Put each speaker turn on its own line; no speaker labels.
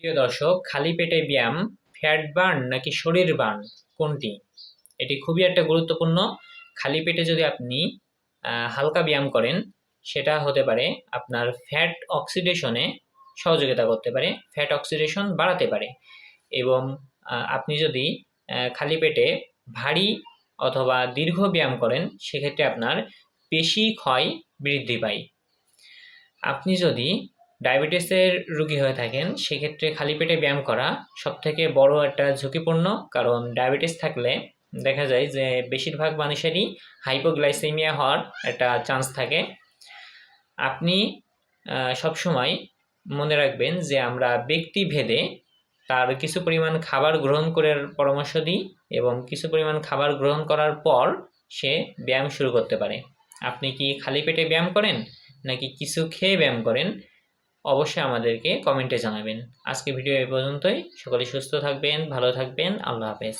প্রিয় দর্শক, খালি পেটে ব্যায়াম ফ্যাট বার্ন নাকি শরীর বার্ন কোনটি? এটি খুবই একটা গুরুত্বপূর্ণ। খালি পেটে যদি আপনি হালকা ব্যায়াম করেন, সেটা হতে পারে আপনার ফ্যাট অক্সিডেশনে সহযোগিতা করতে পারে, ফ্যাট অক্সিডেশন বাড়াতে পারে। এবং আপনি যদি খালি পেটে ভারী অথবা দীর্ঘ ব্যায়াম করেন, সেক্ষেত্রে আপনার পেশি ক্ষয় বৃদ্ধি পায়। আপনি যদি ডায়াবেটিসের রোগী হয়ে থাকেন, সেক্ষেত্রে খালি পেটে ব্যায়াম করা সবথেকে বড় একটা ঝুঁকিপূর্ণ। কারণ ডায়াবেটিস থাকলে দেখা যায় যে বেশিরভাগ মানুষেরই হাইপোগ্লাইসেমিয়া হওয়ার একটা চান্স থাকে। আপনি সবসময় মনে রাখবেন যে আমরা ব্যক্তিভেদে তার কিছু পরিমাণ খাবার গ্রহণ করার পরামর্শ দিই এবং কিছু পরিমাণ খাবার গ্রহণ করার পর সে ব্যায়াম শুরু করতে পারে। আপনি কি খালি পেটে ব্যায়াম করেন নাকি কিছু খেয়ে ব্যায়াম করেন? অবশ্যই আমাদেরকে কমেন্টে জানাবেন। আজকে ভিডিও এই পর্যন্তই। সকলে সুস্থ থাকবেন, ভালো থাকবেন। আল্লাহ হাফেজ।